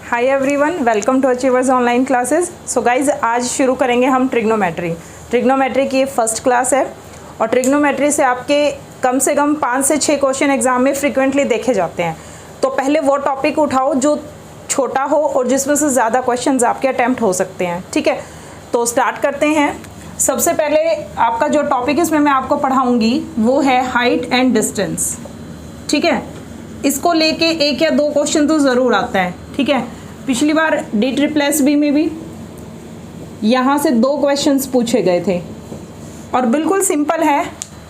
Hi everyone, welcome to achievers online classes. So guys, आज शुरू करेंगे हम ट्रिग्नोमेट्री। ट्रिग्नोमेट्री की फर्स्ट क्लास है और ट्रिग्नोमेट्री से आपके कम से कम 5 से 6 क्वेश्चन एग्जाम में फ्रीक्वेंटली देखे जाते हैं। तो पहले वो टॉपिक उठाओ जो छोटा हो और जिसमें से ज़्यादा क्वेश्चंस आपके अटैम्प्ट हो सकते हैं। ठीक है, तो स्टार्ट करते हैं। सबसे पहले आपका जो टॉपिक इसमें मैं आपको पढ़ाऊँगी वो है हाइट एंड डिस्टेंस। ठीक है, इसको लेके 1 या 2 क्वेश्चन तो ज़रूर आता है। ठीक है, पिछली बार DSSB में भी यहाँ से 2 क्वेश्चंस पूछे गए थे और बिल्कुल सिंपल है।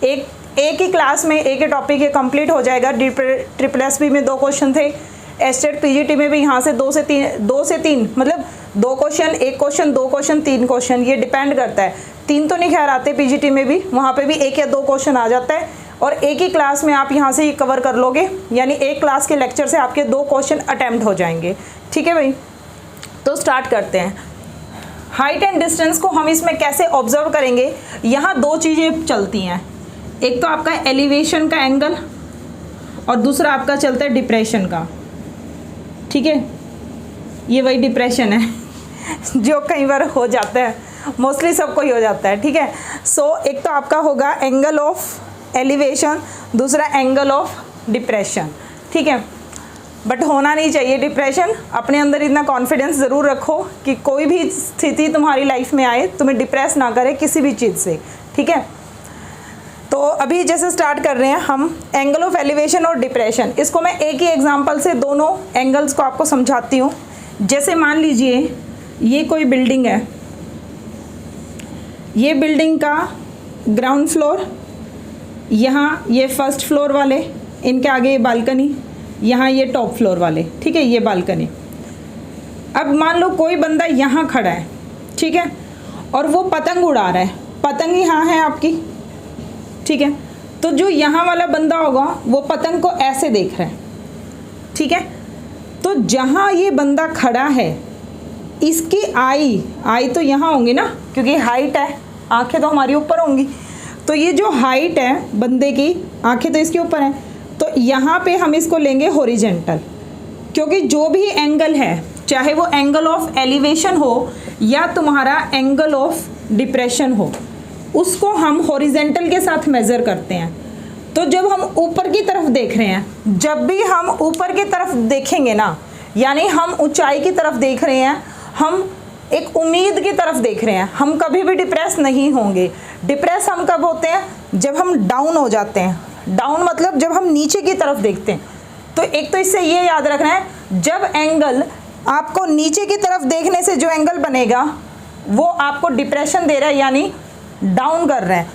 एक ही क्लास में एक ही टॉपिक ये कंप्लीट हो जाएगा। DSSB में 2 क्वेश्चन थे, एस्टेट PGT में भी यहाँ से 2 से 3 मतलब 2 क्वेश्चन, 1 क्वेश्चन, 2 क्वेश्चन, 3 क्वेश्चन, ये डिपेंड करता है। 3 तो नहीं खैर आते PGT में भी, वहाँ पे भी 1 या 2 क्वेश्चन आ जाता है और एक ही क्लास में आप यहाँ से ये कवर कर लोगे, यानी एक क्लास के लेक्चर से आपके 2 क्वेश्चन अटैम्प्ट हो जाएंगे। ठीक है भाई, तो स्टार्ट करते हैं। हाइट एंड डिस्टेंस को हम इसमें कैसे ऑब्जर्व करेंगे, यहाँ 2 चीज़ें चलती हैं। एक तो आपका एलिवेशन का एंगल और दूसरा आपका चलता है डिप्रेशन का। ठीक है, ये वही डिप्रेशन है जो कई बार हो जाता है, मोस्टली सबको ही हो जाता है। ठीक है, सो एक तो आपका होगा एंगल ऑफ एलिवेशन, दूसरा एंगल ऑफ डिप्रेशन। ठीक है, बट होना नहीं चाहिए डिप्रेशन। अपने अंदर इतना कॉन्फिडेंस ज़रूर रखो कि कोई भी स्थिति तुम्हारी लाइफ में आए तुम्हें डिप्रेस ना करे किसी भी चीज़ से। ठीक है, तो अभी जैसे स्टार्ट कर रहे हैं हम एंगल ऑफ एलिवेशन और डिप्रेशन। इसको मैं एक ही एग्जांपल से दोनों एंगल्स को आपको समझाती हूँ। जैसे मान लीजिए ये कोई बिल्डिंग है, ये बिल्डिंग का ग्राउंड फ्लोर, यहाँ ये फर्स्ट फ्लोर वाले, इनके आगे ये बालकनी, यहाँ ये टॉप फ्लोर वाले। ठीक है, ये बालकनी। अब मान लो कोई बंदा यहाँ खड़ा है, ठीक है, और वो पतंग उड़ा रहा है। पतंग यहाँ है आपकी, ठीक है, तो जो यहाँ वाला बंदा होगा वो पतंग को ऐसे देख रहा है। ठीक है, तो जहाँ ये बंदा खड़ा है इसकी आई तो यहाँ होंगी ना, क्योंकि हाइट है, आंखें तो हमारी ऊपर होंगी। तो ये जो हाइट है बंदे की, आंखें तो इसके ऊपर हैं, तो यहाँ पे हम इसको लेंगे हॉरिजेंटल, क्योंकि जो भी एंगल है, चाहे वो एंगल ऑफ एलिवेशन हो या तुम्हारा एंगल ऑफ डिप्रेशन हो, उसको हम हॉरिजेंटल के साथ मेज़र करते हैं। तो जब हम ऊपर की तरफ देख रहे हैं, जब भी हम ऊपर की तरफ देखेंगे ना, यानी हम ऊंचाई की तरफ देख रहे हैं, हम एक उम्मीद की तरफ देख रहे हैं, हम कभी भी डिप्रेस नहीं होंगे। डिप्रेस हम कब होते हैं, जब हम डाउन हो जाते हैं। डाउन मतलब जब हम नीचे की तरफ देखते हैं। तो एक तो इससे ये याद रखना है, जब एंगल आपको नीचे की तरफ देखने से जो एंगल बनेगा वो आपको डिप्रेशन दे रहा है, यानी डाउन कर रहे हैं।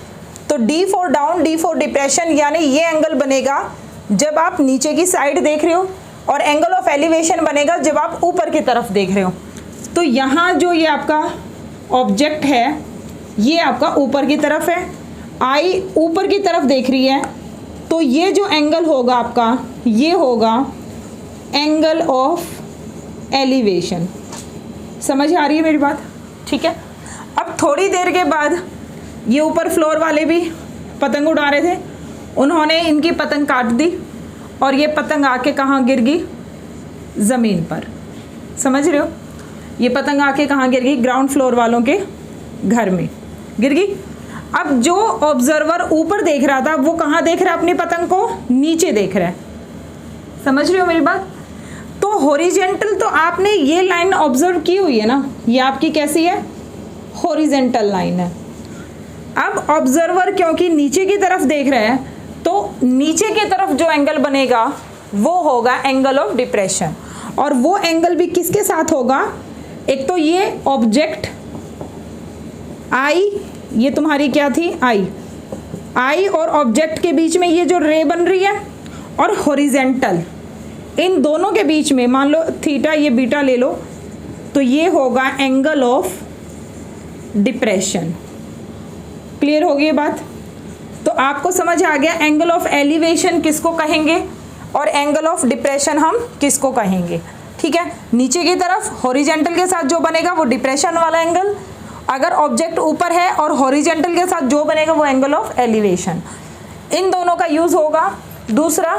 तो D for down, D for depression, यानी ये एंगल बनेगा जब आप नीचे की साइड देख रहे हो, और एंगल ऑफ एलिवेशन बनेगा जब आप ऊपर की तरफ देख रहे हो। तो यहाँ जो ये आपका ऑब्जेक्ट है ये आपका ऊपर की तरफ है, आई ऊपर की तरफ देख रही है, तो ये जो एंगल होगा आपका ये होगा एंगल ऑफ एलिवेशन। समझ आ रही है मेरी बात? ठीक है, अब थोड़ी देर के बाद ये ऊपर फ्लोर वाले भी पतंग उड़ा रहे थे, उन्होंने इनकी पतंग काट दी और ये पतंग आके कहाँ गिर गई? ज़मीन पर। समझ रहे हो? ये पतंग आके कहाँ गिर गई? ग्राउंड फ्लोर वालों के घर में गिर गई। अब जो ऑब्जर्वर ऊपर देख रहा था वो कहाँ देख रहा है अपनी पतंग को? नीचे देख रहा है। समझ रहे हो मेरी बात? तो हॉरिजेंटल, तो आपने ये लाइन ऑब्जर्व की हुई है ना, ये आपकी कैसी है? हॉरिजेंटल लाइन है। अब ऑब्जर्वर क्योंकि नीचे की तरफ देख रहा है, तो नीचे की तरफ जो एंगल बनेगा वो होगा एंगल ऑफ डिप्रेशन। और वो एंगल भी किसके साथ होगा? एक तो ये ऑब्जेक्ट आई, ये तुम्हारी क्या थी? आई और ऑब्जेक्ट के बीच में ये जो रे बन रही है, और हॉरिजेंटल, इन दोनों के बीच में मान लो थीटा, ये बीटा ले लो, तो ये होगा एंगल ऑफ डिप्रेशन। क्लियर होगी ये बात? तो आपको समझ आ गया एंगल ऑफ एलिवेशन किसको कहेंगे और एंगल ऑफ डिप्रेशन हम किसको कहेंगे। ठीक है, नीचे की तरफ हॉरिजेंटल के साथ जो बनेगा वो डिप्रेशन वाला एंगल, अगर ऑब्जेक्ट ऊपर है और हॉरिजेंटल के साथ जो बनेगा वो एंगल ऑफ एलिवेशन। इन दोनों का यूज़ होगा। दूसरा,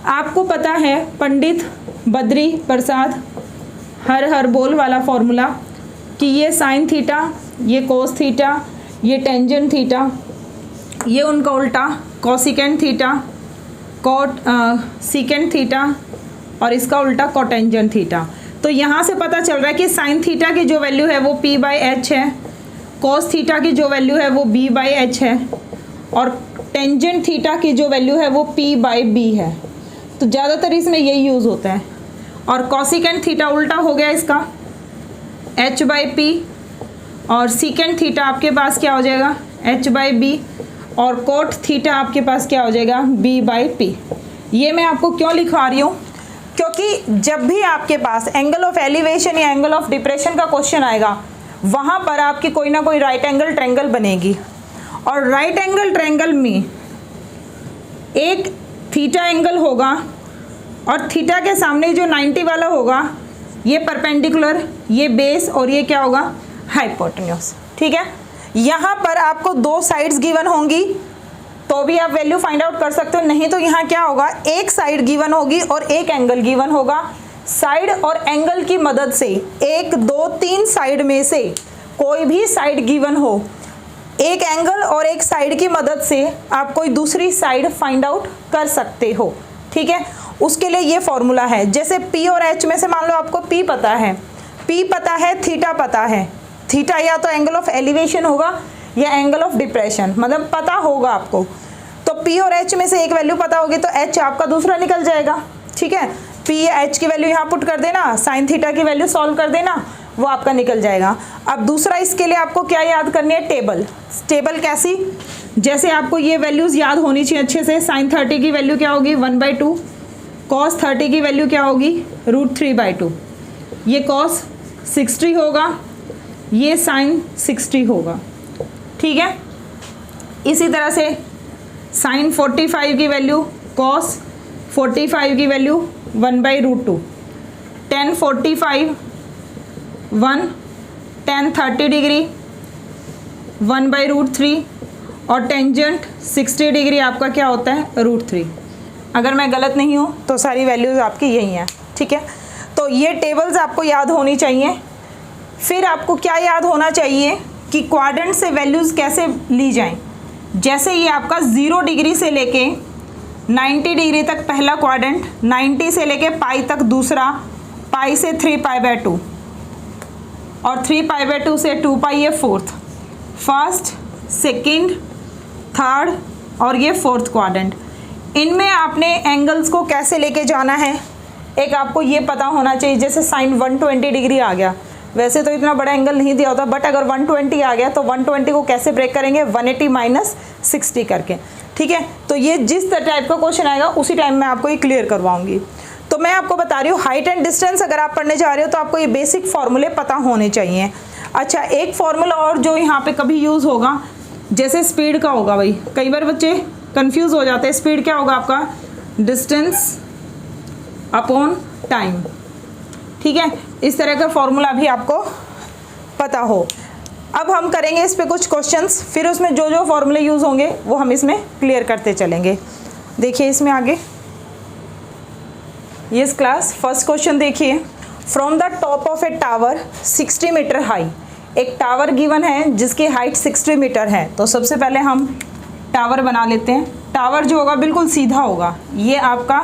आपको पता है पंडित बद्री प्रसाद हर बोल वाला फॉर्मूला कि ये साइन थीटा, ये कोस थीटा, ये टेंजेंट थीटा, ये उनका उल्टा cosecant theta, cot secant theta और इसका उल्टा कोटेंजेंट थीटा। तो यहाँ से पता चल रहा है कि साइन थीटा की जो वैल्यू है वो p/h है, कोस थीटा की जो वैल्यू है वो b/h है और टेंजेंट थीटा की जो वैल्यू है वो p/b है। तो ज़्यादातर इसमें यही यूज़ होता है। और कोसिकेंट थीटा उल्टा हो गया इसका h/p और सीकेंट थीटा आपके पास क्या हो जाएगा h/b और कोट थीटा आपके पास क्या हो जाएगा b/p। ये मैं आपको क्यों लिखवा रही हूँ, क्योंकि जब भी आपके पास एंगल ऑफ एलिवेशन या एंगल ऑफ डिप्रेशन का क्वेश्चन आएगा वहाँ पर आपकी कोई ना कोई राइट एंगल ट्रायंगल बनेगी और राइट एंगल ट्रायंगल में एक थीटा एंगल होगा और थीटा के सामने जो 90 वाला होगा ये परपेंडिकुलर, ये बेस और ये क्या होगा हाइपोटेन्यूज। ठीक है, यहाँ पर आपको दो साइड्स गिवन होंगी तो भी आप वैल्यू फाइंड आउट कर सकते हो, नहीं तो यहाँ क्या होगा एक साइड गिवन होगी और एक एंगल गिवन होगा। साइड और एंगल की मदद से 1 2 3 साइड में से कोई भी साइड गिवन हो, एक एंगल और एक साइड की मदद से आप कोई दूसरी साइड फाइंड आउट कर सकते हो। ठीक है, उसके लिए ये फॉर्मूला है। जैसे P और H में से मान लो आपको P पता है, थीटा पता है। थीटा या तो एंगल ऑफ एलिवेशन होगा या एंगल ऑफ डिप्रेशन, मतलब पता होगा आपको। तो P और H में से एक वैल्यू पता होगी तो H आपका दूसरा निकल जाएगा। ठीक है, P या H की वैल्यू यहाँ पुट कर देना, साइन थीटा की वैल्यू सॉल्व कर देना, वो आपका निकल जाएगा। अब दूसरा इसके लिए आपको क्या याद करनी है, टेबल कैसी, जैसे आपको ये वैल्यूज़ याद होनी चाहिए अच्छे से। साइन 30 की वैल्यू क्या होगी 1/2, कॉस 30 की वैल्यू क्या होगी √3/2, ये कॉस 60 होगा, ये साइन 60 होगा। ठीक है, इसी तरह से साइन 45 की वैल्यू कॉस 45 की वैल्यू 1/√2, tan 45 1, tan 30 डिग्री 1/√3 और टेंजेंट 60 डिग्री आपका क्या होता है √3। अगर मैं गलत नहीं हूँ तो सारी वैल्यूज़ आपकी यही हैं। ठीक है, तो ये टेबल्स आपको याद होनी चाहिए। फिर आपको क्या याद होना चाहिए कि क्वाड्रेंट से वैल्यूज़ कैसे ली जाएं। जैसे ये आपका 0 डिग्री से लेके 90 डिग्री तक पहला क्वाड्रेंट, 90 से लेके पाई तक दूसरा, पाई से 3π/2 और 3π/2 से 2π ये फोर्थ, फर्स्ट सेकंड थर्ड और ये फोर्थ क्वाड्रेंट। इनमें आपने एंगल्स को कैसे लेके जाना है, एक आपको ये पता होना चाहिए। जैसे साइन 120 डिग्री आ गया, वैसे तो इतना बड़ा एंगल नहीं दिया होता, बट अगर 120 आ गया तो 120 को कैसे ब्रेक करेंगे 180 - 60 करके। ठीक है, तो ये जिस टाइप का क्वेश्चन आएगा उसी टाइम में आपको ये क्लियर करवाऊंगी। तो मैं आपको बता रही हूँ हाइट एंड डिस्टेंस अगर आप पढ़ने जा रहे हो तो आपको ये बेसिक फॉर्मूले पता होने चाहिए। अच्छा, एक फॉर्मूला और जो यहाँ पे कभी यूज़ होगा, जैसे स्पीड का होगा। भाई कई बार बच्चे कंफ्यूज हो जाते हैं, स्पीड क्या होगा आपका डिस्टेंस अपॉन टाइम। ठीक है, इस तरह का फॉर्मूला भी आपको पता हो। अब हम करेंगे इस पे कुछ क्वेश्चंस, फिर उसमें जो जो फॉर्मूले यूज़ होंगे वो हम इसमें क्लियर करते चलेंगे। देखिए इसमें आगे ये क्लास फर्स्ट क्वेश्चन देखिए, from the top of a tower 60 metre high. एक टावर गिवन है जिसकी हाइट 60 मीटर है। तो सबसे पहले हम टावर बना लेते हैं। टावर जो होगा बिल्कुल सीधा होगा, ये आपका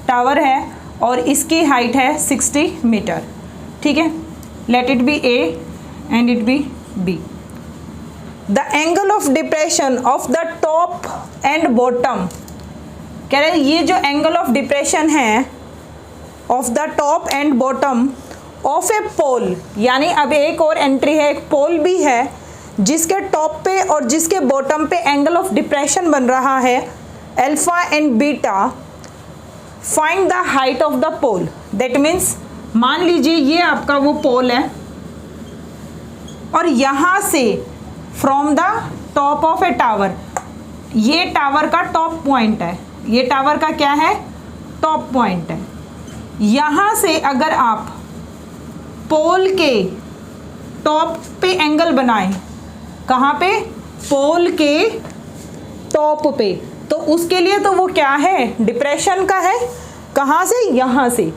टावर है और इसकी हाइट है 60 मीटर। ठीक है, let it be A and it be B. The angle of depression of the top and bottom, कह रहे हैं ये जो एंगल ऑफ डिप्रेशन है of the top and bottom of a pole, यानी अब एक और एंट्री है, एक पोल भी है जिसके टॉप पे और जिसके बॉटम पे एंगल ऑफ डिप्रेशन बन रहा है alpha and beta. Find the height of the pole. That means मान लीजिए ये आपका वो पोल है और यहाँ से from the top of a tower, ये टावर का टॉप पॉइंट है, ये टावर का क्या है टॉप पॉइंट है। यहाँ से अगर आप पोल के टॉप पे एंगल बनाएं, कहाँ पे पोल के टॉप पे, तो उसके लिए तो वो क्या है डिप्रेशन का है, कहाँ से यहाँ से।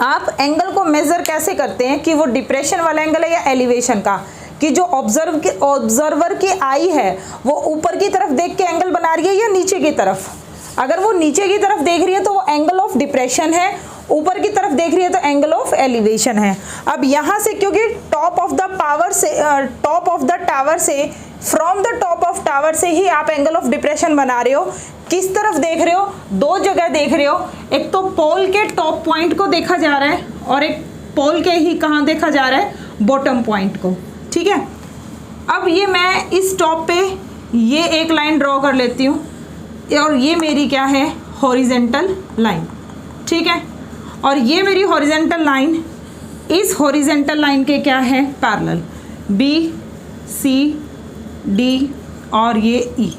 आप एंगल को मेज़र कैसे करते हैं कि वो डिप्रेशन वाला एंगल है या एलिवेशन का, कि जो ऑब्जर्वर की आई है वो ऊपर की तरफ देख के एंगल बना रही है या नीचे की तरफ। अगर वो नीचे की तरफ देख रही है तो वो एंगल ऑफ डिप्रेशन है, ऊपर की तरफ देख रही है तो एंगल ऑफ एलिवेशन है। अब यहाँ से क्योंकि टॉप ऑफ द टावर से from the top of tower से ही आप एंगल ऑफ डिप्रेशन बना रहे हो, किस तरफ देख रहे हो, दो जगह देख रहे हो, एक तो पोल के टॉप पॉइंट को देखा जा रहा है और एक पोल के ही कहाँ देखा जा रहा है, बॉटम पॉइंट को। ठीक है, अब ये मैं इस टॉप पे ये एक लाइन ड्रॉ कर लेती हूँ और ये मेरी क्या है, हॉरिजेंटल लाइन। ठीक है, और ये मेरी हॉरिजेंटल लाइन इस हॉरिजेंटल लाइन के क्या है, पैरेलल, बी सी डी और ये ई।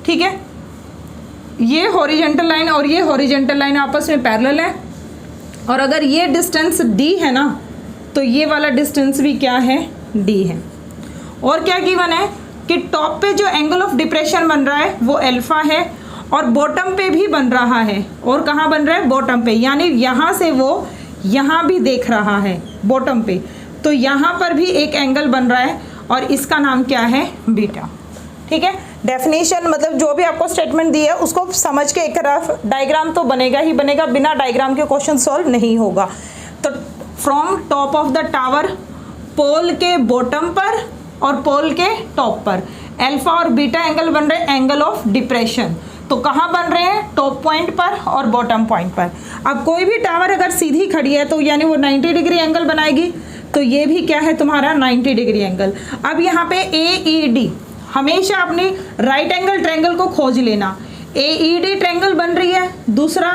ठीक है, ये हॉरिजेंटल लाइन और ये हॉरिजेंटल लाइन आपस में पैरेलल है, और अगर ये डिस्टेंस डी है ना तो ये वाला डिस्टेंस भी क्या है, डी है। और क्या गिवन है कि टॉप पे जो एंगल ऑफ डिप्रेशन बन रहा है वो अल्फा है और बॉटम पे भी बन रहा है, और कहाँ बन रहा है, बॉटम पे, यानी यहाँ से वो यहाँ भी देख रहा है बॉटम पे, तो यहाँ पर भी एक एंगल बन रहा है और इसका नाम क्या है, बीटा। ठीक है, डेफिनेशन मतलब जो भी आपको स्टेटमेंट दी है उसको समझ के एक तरफ डायग्राम तो बनेगा ही बनेगा, बिना डायग्राम के क्वेश्चन सॉल्व नहीं होगा। तो from top of the tower, pole के बॉटम पर और पोल के टॉप पर अल्फा और बीटा एंगल बन रहे हैं, एंगल ऑफ डिप्रेशन। तो कहाँ बन रहे हैं, टॉप पॉइंट पर और बॉटम पॉइंट पर। अब कोई भी टावर अगर सीधी खड़ी है तो यानी वो 90 डिग्री एंगल बनाएगी, तो ये भी क्या है तुम्हारा 90 डिग्री एंगल। अब यहाँ पे AED, हमेशा अपनी राइट एंगल ट्रायंगल को खोज लेना। AED ट्रायंगल बन रही है, दूसरा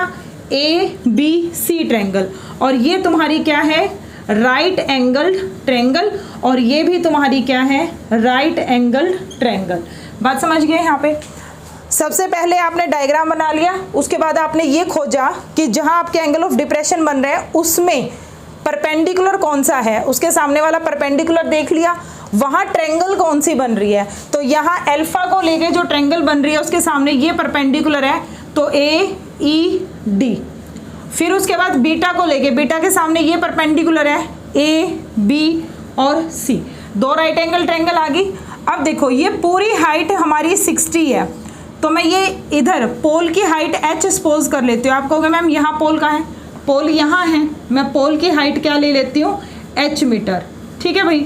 ABC ट्रायंगल, और ये तुम्हारी क्या है, राइट एंगल ट्रायंगल, और ये भी तुम्हारी क्या है, राइट एंगल ट्रायंगल। बात समझ गए यहाँ पे। सबसे पहले आपने डायग्राम बना लिया, उसके बाद आपने ये खोजा कि जहाँ आपके एंगल ऑफ डिप्रेशन बन रहे हैं उसमें परपेंडिकुलर कौन सा है, उसके सामने वाला परपेंडिकुलर देख लिया, वहाँ ट्रायंगल कौन सी बन रही है, तो यहाँ अल्फा को लेके जो ट्रायंगल बन रही है उसके सामने ये परपेंडिकुलर है, तो AED। फिर उसके बाद बीटा को लेके, बीटा के सामने ये परपेंडिकुलर है, AB और C, दो राइट एंगल ट्रायंगल आ गई। अब देखो ये पूरी हाइट हमारी 60 है, तो मैं ये इधर पोल की हाइट h सपोज कर लेती हूँ। आप कहोगे मैम यहाँ पोल का है, पोल यहाँ है, मैं पोल की हाइट क्या ले लेती हूँ, h मीटर। ठीक है भाई,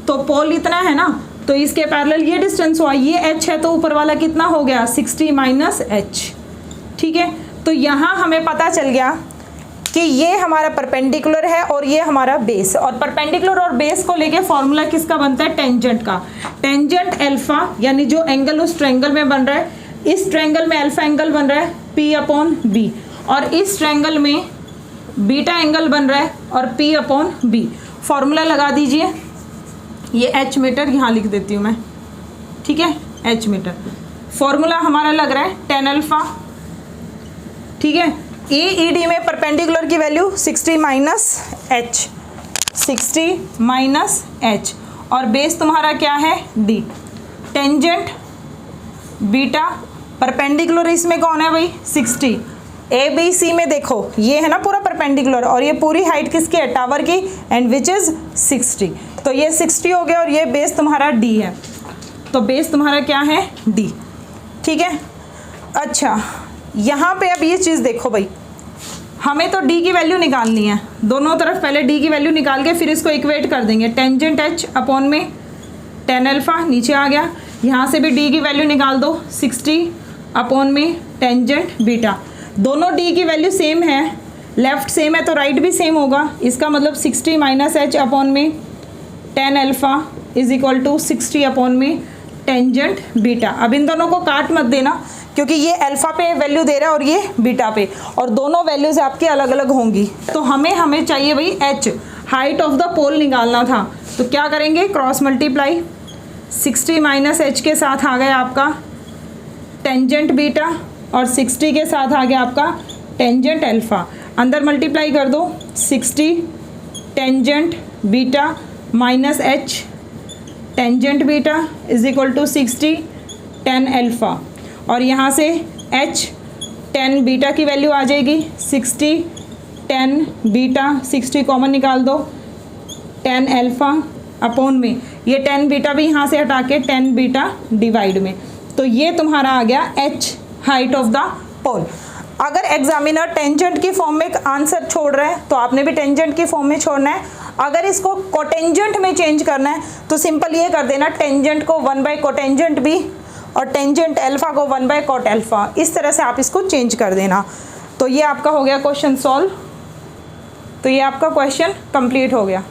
तो पोल इतना है ना, तो इसके पैरेलल ये डिस्टेंस हुआ, ये h है, तो ऊपर वाला कितना हो गया, 60 माइनस h। ठीक है, तो यहाँ हमें पता चल गया कि ये हमारा परपेंडिकुलर है और ये हमारा बेस, और परपेंडिकुलर और बेस को लेके फॉर्मूला किसका बनता है, टेंजेंट का। टेंजेंट अल्फा, यानी जो एंगल उस ट्रायंगल में बन रहा है, इस ट्रायंगल में अल्फा एंगल बन रहा है P/B, और इस ट्रायंगल में बीटा एंगल बन रहा है और P/B। फॉर्मूला लगा दीजिए, ये h मीटर यहाँ लिख देती हूँ मैं। ठीक है, h मीटर, फॉर्मूला हमारा लग रहा है tan अल्फा। ठीक है, AED में परपेंडिकुलर की value 60 minus h, 60 minus h, और बेस तुम्हारा क्या है, D। टेंजेंट बीटा, परपेंडिकुलर इसमें कौन है भाई, 60। ABC में देखो ये है ना पूरा परपेंडिकुलर, और ये पूरी हाइट किसकी है, टावर की, एंड विच इज 60, तो ये 60 हो गया, और ये बेस तुम्हारा D है, तो बेस तुम्हारा क्या है, D। ठीक है, अच्छा यहाँ पे अब ये चीज़ देखो भाई, हमें तो D की वैल्यू निकालनी है, दोनों तरफ पहले D की वैल्यू निकाल के फिर इसको इक्वेट कर देंगे। टेंजेंट h अपॉन में tan अल्फा नीचे आ गया, यहाँ से भी D की वैल्यू निकाल दो, 60 अपॉन में टेंजेंट बीटा। दोनों D की वैल्यू सेम है, लेफ्ट सेम है तो राइट भी सेम होगा, इसका मतलब 60 माइनस h अपॉन में tan alpha is equal to 60 upon में टेंजेंट बीटा। अब इन दोनों को काट मत देना, क्योंकि ये अल्फा पे वैल्यू दे रहा है और ये बीटा पे, और दोनों वैल्यूज आपकी अलग अलग होंगी। तो हमें चाहिए भाई h, हाइट ऑफ द पोल निकालना था, तो क्या करेंगे, क्रॉस मल्टीप्लाई, 60 माइनस h के साथ आ गया आपका टेंजेंट बीटा, और 60 के साथ आ गया आपका टेंजेंट अल्फा। अंदर मल्टीप्लाई कर दो, 60 tangent beta minus h tangent beta is equal to 60 tan alpha, और यहाँ से h tan बीटा की वैल्यू आ जाएगी 60 10 बीटा 60 कॉमन निकाल दो, 10 अल्फ़ा अपॉन में ये 10 बीटा भी यहाँ से हटा के 10 बीटा डिवाइड में, तो ये तुम्हारा आ गया h हाइट ऑफ द पोल। अगर एग्जामिनर टेंजेंट की फॉर्म में आंसर छोड़ रहा है तो आपने भी टेंजेंट की फॉर्म में छोड़ना है। अगर इसको कोटेंजेंट में चेंज करना है तो सिंपल ये कर देना, टेंजेंट को 1 बाई कोटेंजेंट बी और टेंजेंट अल्फ़ा को 1 बाई कोट अल्फ़ा, इस तरह से आप इसको चेंज कर देना। तो ये आपका हो गया क्वेश्चन सॉल्व, तो ये आपका क्वेश्चन कंप्लीट हो गया।